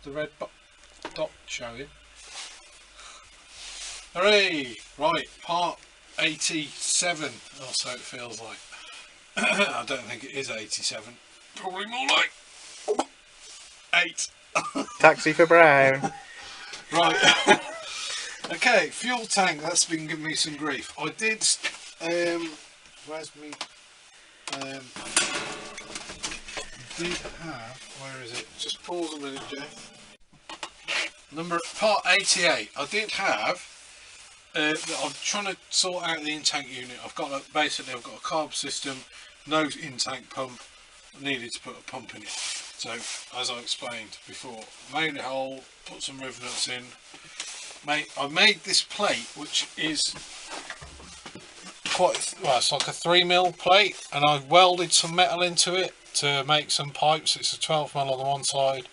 the red dot showing? Hooray! Right, part 87, or so it feels like. I don't think it is 87. Probably more like 8. Taxi for Brown. Right. Okay, fuel tank. That's been giving me some grief. I did. Where's me? Did have. Where is it? Just pause a minute, Jeff. Part 88. I did have. I'm trying to sort out the in-tank unit. I've got basically I've got a carb system, no in-tank pump. I needed to put a pump in it. So as I explained before, made a hole, put some riv nuts in. I made this plate, which is quite well. It's like a 3mm plate, and I welded some metal into it to make some pipes. It's a 12mm on the one side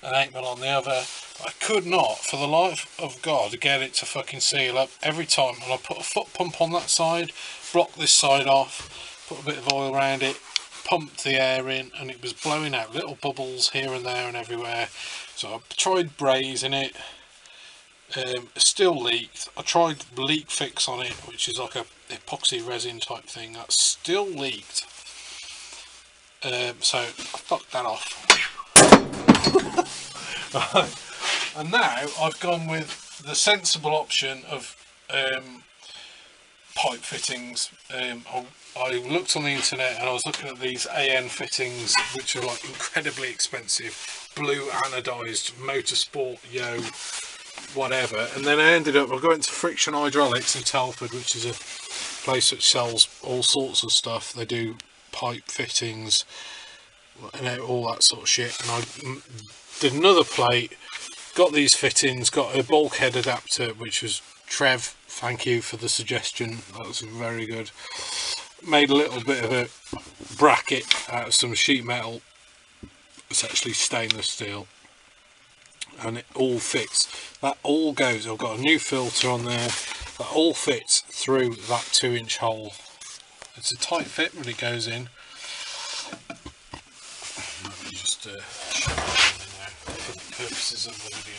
and 8mm on the other. I could not, for the life of God, get it to fucking seal up every time. And I put a foot pump on that side, blocked this side off, put a bit of oil around it, pumped the air in, and it was blowing out little bubbles here and there and everywhere. So I tried brazing it, still leaked. I tried leak fix on it, which is like a epoxy resin type thing. That still leaked. So I fucked that off. And now I've gone with the sensible option of pipe fittings. I looked on the internet and I was looking at these AN fittings, which are like incredibly expensive, blue anodized motorsport whatever, and then I ended up going to Friction Hydraulics in Telford, which is a place that sells all sorts of stuff. They do pipe fittings and all that sort of shit, and I did another plate, got these fittings, got a bulkhead adapter, which was Trev, thank you for the suggestion, that was very good. Made a little bit of a bracket out of some sheet metal. It's actually stainless steel, and it all fits. That all goes. I've got a new filter on there. That all fits through that 2-inch hole. It's a tight fit when it goes in. Let me just show you now for the purposes of the video.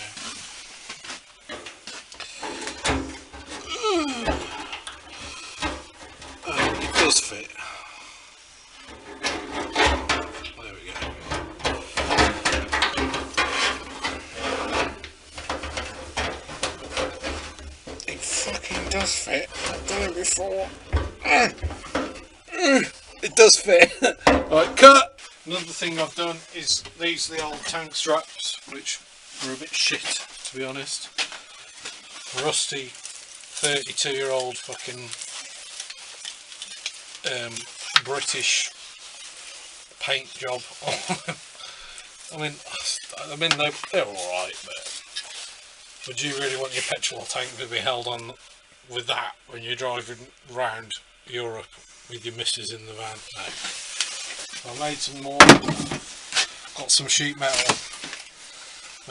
It does fit. There we go. It fucking does fit. I've done it before. It does fit. Right, cut. Another thing I've done is these are the old tank straps, which were a bit shit, to be honest. Rusty 32-year-old fucking British paint job. I mean they're alright, but would you really want your petrol tank to be held on with that when you're driving round Europe with your missus in the van? No. I made some more, got some sheet metal,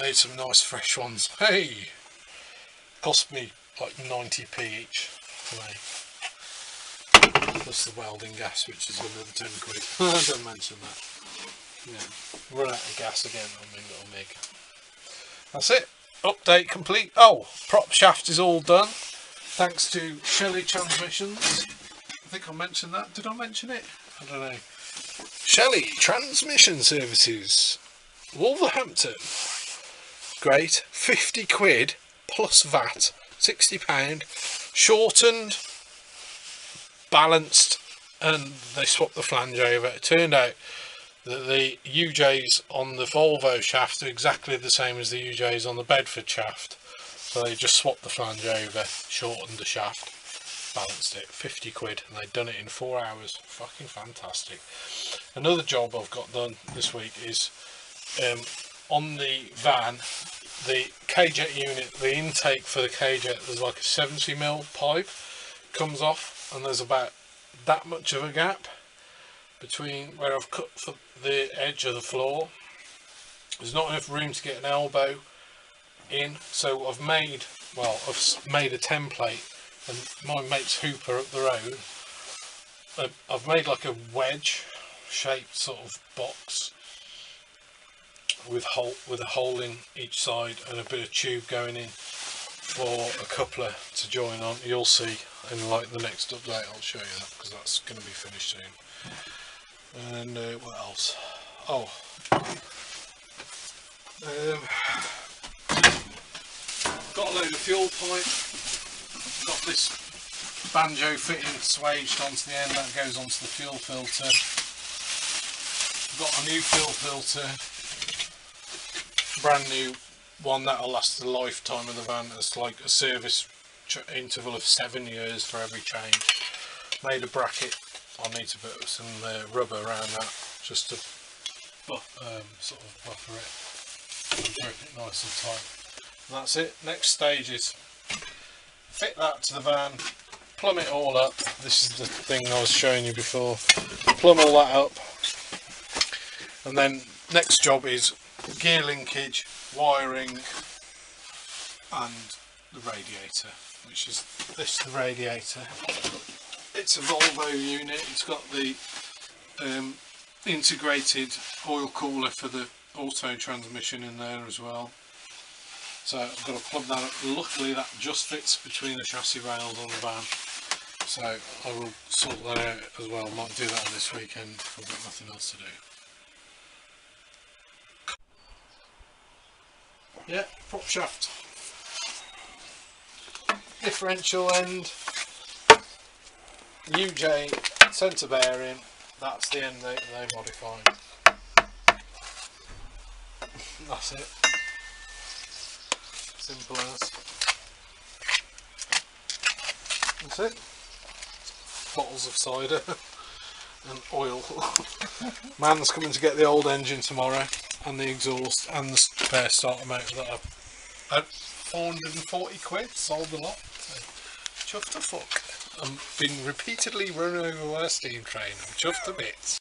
made some nice fresh ones. Hey! Cost me like 90p each to make. Plus the welding gas, which is another 10 quid. I don't mention that. Yeah, run out of gas again on my little MiG. That's it. Update complete. Oh, prop shaft is all done. Thanks to Shelley Transmissions. I think I mentioned that. Did I mention it? I don't know. Shelley Transmission Services, Wolverhampton. Great. 50 quid plus VAT. £60. Shortened, balanced, and they swapped the flange over. It turned out that the UJs on the Volvo shaft are exactly the same as the UJs on the Bedford shaft, so they just swapped the flange over, shortened the shaft, balanced it. 50 quid, and they'd done it in 4 hours. Fucking fantastic. Another job I've got done this week is on the van, the K-Jet unit, the intake for the K-Jet, there's like a 70mm pipe comes off, and there's about that much of a gap between where I've cut for the edge of the floor. There's not enough room to get an elbow in, so I've made a template, and my mate's Hooper up the road, I've made like a wedge shaped sort of box, with a hole in each side and a bit of tube going in for a coupler to join on. You'll see in like the next update. I'll show you that because that's going to be finished soon. And what else? Oh, got a load of fuel pipe. Got this banjo fitting swaged onto the end that goes onto the fuel filter. Got a new fuel filter, brand new one that'll last the lifetime of the van. It's like a service interval of 7 years for every change. Made a bracket. I'll need to put some rubber around that just to sort of buffer it and grip it nice and tight. And that's it. Next stage is fit that to the van, plumb it all up. This is the thing I was showing you before. Plumb all that up, and then next job is gear linkage, wiring, and the radiator, which is this, the radiator. It's a Volvo unit. It's got the integrated oil cooler for the auto transmission in there as well. So I've got to plug that up. Luckily that just fits between the chassis rails on the van. So I will sort that out as well. Might do that this weekend. I've got nothing else to do. Yeah, prop shaft. Differential end. UJ centre bearing, that's the end they modified. That's it. Simple as. That's it. Bottles of cider and oil. Man's coming to get the old engine tomorrow, and the exhaust and the spare starter motor that I've at 440 quid, sold the lot. So, chuffed to fuck. I've been repeatedly run over by a steam train. I'm chuffed to bits.